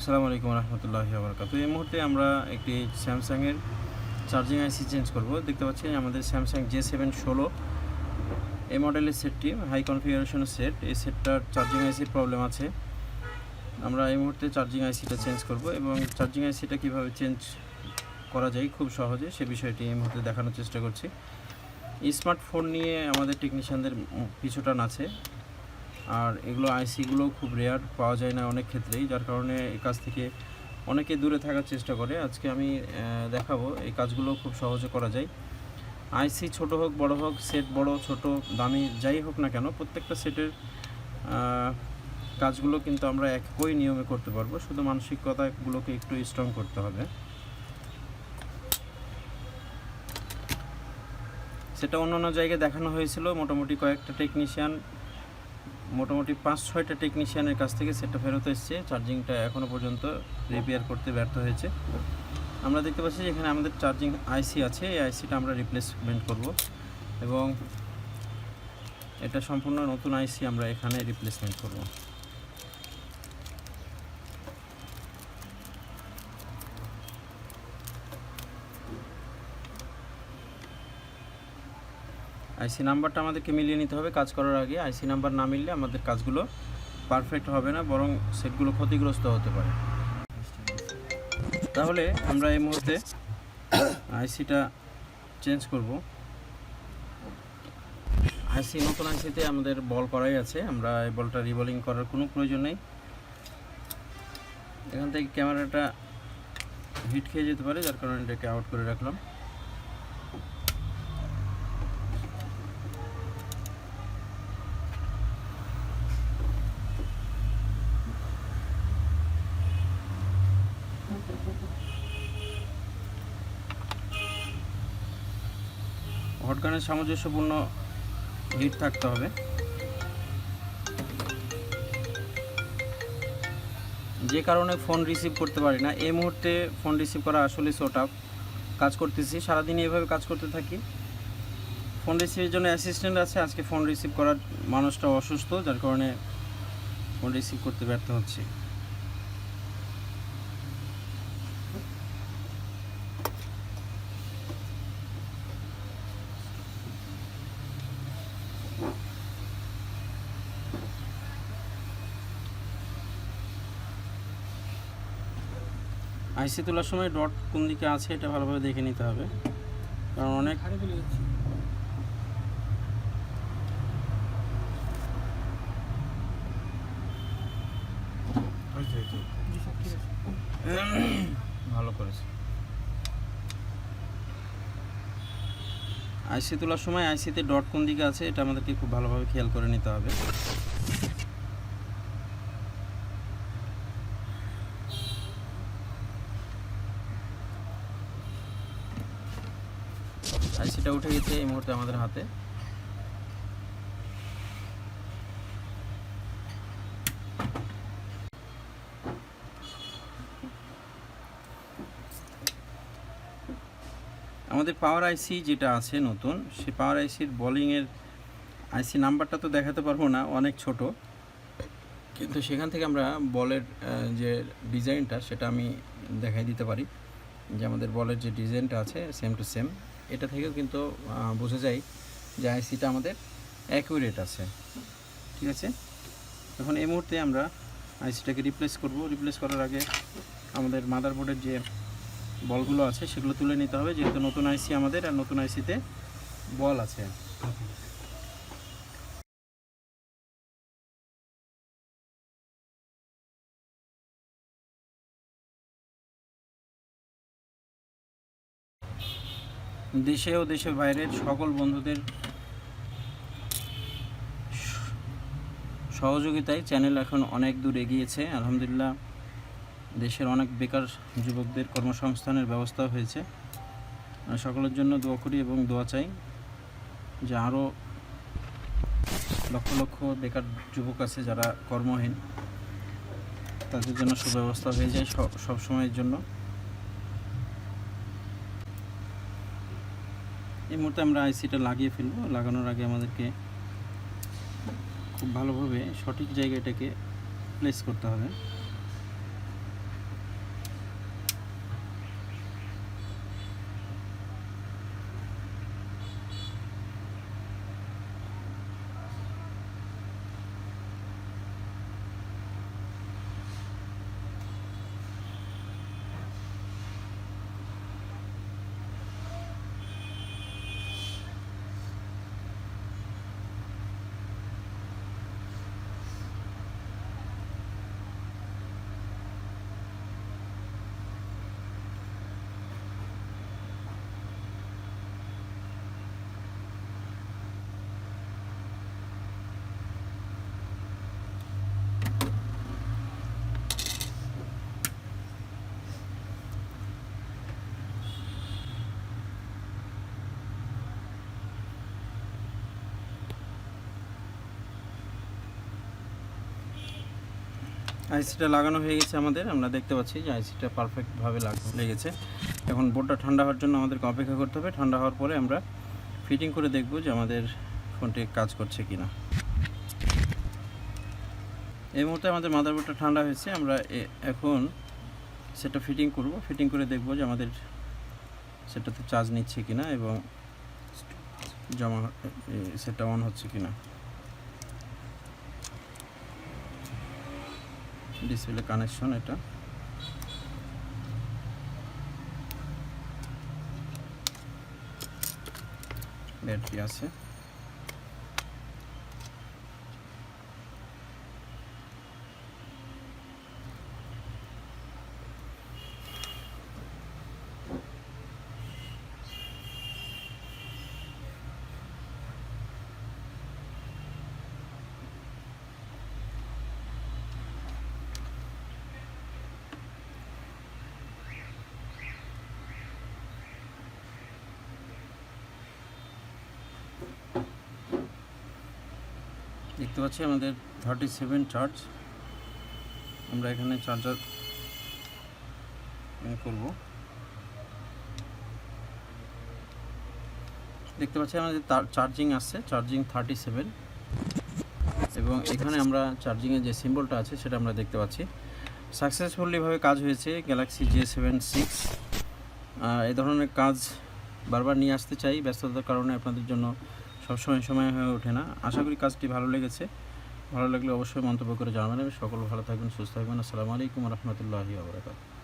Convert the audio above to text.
আসসালামু আলাইকুম রহমতুল্লাহি ওয়া বারাকাতুহু। এই মুহূর্তে আমরা একটি স্যামসাংয়ের চার্জিং আইসি চেঞ্জ করব। দেখতে পাচ্ছেন আমাদের স্যামসাং J716 এই মডেলের সেটটি হাই কনফিগারেশনের সেট। এই সেটটার চার্জিং আইসির প্রবলেম আছে। আমরা এই মুহূর্তে চার্জিং আইসিটা চেঞ্জ করব এবং চার্জিং আইসিটা কীভাবে চেঞ্জ করা যায় খুব সহজে সে বিষয়টি এই মুহূর্তে দেখানোর চেষ্টা করছি। স্মার্টফোন নিয়ে আমাদের টেকনিশিয়ানদের পিছুটান আছে, আর এগুলো আইসিগুলো খুব রেয়ার পাওয়া যায় না অনেক ক্ষেত্রেই, যার কারণে এই কাজ থেকে অনেকে দূরে থাকার চেষ্টা করে। আজকে আমি দেখাবো এই কাজগুলো খুব সহজে করা যায়। আইসি ছোট হোক বড় হোক, সেট বড় ছোট দামি যাই হোক না কেন, প্রত্যেকটা সেটের কাজগুলো কিন্তু আমরা একই নিয়মে করতে পারবো, শুধু মানসিকতাগুলোকে একটু স্ট্রং করতে হবে। সেটা অন্য জায়গায় দেখানো হয়েছিল, মোটামুটি কয়েকটা টেকনিশিয়ান, মোটামুটি 5-6টা টেকনিশিয়ানের কাছ থেকে সেটটা ফেরত এসছে। চার্জিংটা এখনও পর্যন্ত রিপেয়ার করতে ব্যর্থ হয়েছে। আমরা দেখতে পাচ্ছি এখানে আমাদের চার্জিং আইসি আছে, এই আইসিটা আমরা রিপ্লেসমেন্ট করব এবং এটা সম্পূর্ণ নতুন আইসি আমরা এখানে রিপ্লেসমেন্ট করব। আইসি নাম্বারটা আমাদেরকে মিলিয়ে নিতে হবে কাজ করার আগে। আইসি নাম্বার না মিললে আমাদের কাজগুলো পারফেক্ট হবে না, বরং সেটগুলো ক্ষতিগ্রস্ত হতে পারে। তাহলে আমরা এই মুহূর্তে আইসিটা চেঞ্জ করব। নতুন আইসিতে আমাদের বল করাই আছে, আমরা এই বলটা রিবলিং করার কোনো প্রয়োজন নেই। এখান থেকে ক্যামেরাটা হিট খেয়ে যেতে পারে, যার কারণে এটাকে আউট করে রাখলাম। হটগানের সামঞ্জস্যপূর্ণ হিট থাকতে হবে। যে কারণে ফোন রিসিভ করতে পারি না এই মুহূর্তে, ফোন রিসিভ করা আসলে সো টাফ। কাজ করতেছি সারাদিন, এভাবে কাজ করতে থাকি। ফোন রিসিভের জন্য অ্যাসিস্ট্যান্ট আছে, আজকে ফোন রিসিভ করার মানুষটা অসুস্থ, যার কারণে ফোন রিসিভ করতে ব্যর্থ হচ্ছে। আইসি তোলার সময় ডট কোন দিকে আছে এটা ভালোভাবে দেখে নিতে হবে, কারণ অনেক ভালো করেছে। আইসি তোলার সময় আইসিতে ডট কোন দিকে আছে এটা আমাদেরকে খুব ভালোভাবে খেয়াল করে নিতে হবে। আইসিটা উঠে গেছে এই মুহূর্তে আমাদের হাতে। আমাদের পাওয়ার আইসি যেটা আছে নতুন, সেই পাওয়ার আইসির বলিংয়ের আইসি নাম্বারটা তো দেখাতে পারবো না, অনেক ছোট, কিন্তু সেখান থেকে আমরা বলের যে ডিজাইনটা সেটা আমি দেখাই দিতে পারি, যে আমাদের বলের যে ডিজাইনটা আছে সেম টু সেম। এটা থেকেও কিন্তু বোঝা যায় যে আইসিটা আমাদের অ্যাকুরেট আছে। ঠিক আছে, এখন এই মুহূর্তে আমরা আইসিটাকে রিপ্লেস করব। রিপ্লেস করার আগে আমাদের মাদারবোর্ডের যে বলগুলো আছে সেগুলো তুলে নিতে হবে, যেহেতু নতুন আইসি আমাদের, আর নতুন আইসিতে বল আছে। দেশে ও দেশের বাইরের সকল বন্ধুদের সহযোগিতায় চ্যানেল এখন অনেক দূর এগিয়েছে আলহামদুলিল্লাহ। দেশের অনেক বেকার যুবকদের কর্মসংস্থানের ব্যবস্থা হয়েছে। সকলের জন্য দোয়া করি এবং দোয়া চাই যে আরও লক্ষ লক্ষ বেকার যুবক আছে যারা কর্মহীন, তাদের জন্য সুব্যবস্থা হয়ে যায় সব সময়ের জন্য। এই মুহূর্তে আমরা আইসিটা লাগিয়ে ফেলবো। লাগানোর আগে আমাদেরকে খুব ভালোভাবে সঠিক জায়গাটাকে প্লেস করতে হবে। আইসিটা লাগানো হয়ে গেছে আমাদের, আমরা দেখতে পাচ্ছি যে আইসিটা পারফেক্টভাবে লেগেছে। এখন বোর্ডটা ঠান্ডা হওয়ার জন্য আমাদেরকে অপেক্ষা করতে হবে। ঠান্ডা হওয়ার পরে আমরা ফিটিং করে দেখব যে আমাদের ফোনটি কাজ করছে কি না। এই মুহূর্তে আমাদের মাদারবোর্ডটা ঠান্ডা হয়েছে, আমরা এখন সেটা ফিটিং করব। ফিটিং করে দেখব যে আমাদের সেটাতে চার্জ নিচ্ছে কিনা এবং সেটা অন হচ্ছে কিনা। ডিসপ্লে কানেকশন, এটা ব্যাটারি আছে। দেখতে পাচ্ছি আমাদের 37 চার্জ। আমরা এখানে চার্জার করব। দেখতে পাচ্ছি আমাদের চার্জিং আসছে, চার্জিং 37, এবং এখানে আমরা চার্জিংয়ের যে সিম্বলটা আছে সেটা আমরা দেখতে পাচ্ছি। সাকসেসফুলিভাবে কাজ হয়েছে গ্যালাক্সি J7-6। এই ধরনের কাজ বারবার নিয়ে আসতে চাই, ব্যস্ততার কারণে আপনাদের জন্য সবসময় সময় হয়ে ওঠে না। আশা করি কাজটি ভালো লেগেছে। ভালো লাগলে অবশ্যই মন্তব্য করে জানাবেন। সকল ভালো থাকবেন, সুস্থ থাকবেন। আসসালামু আলাইকুম ওয়া রাহমাতুল্লাহি ওয়া বারাকাতুহু।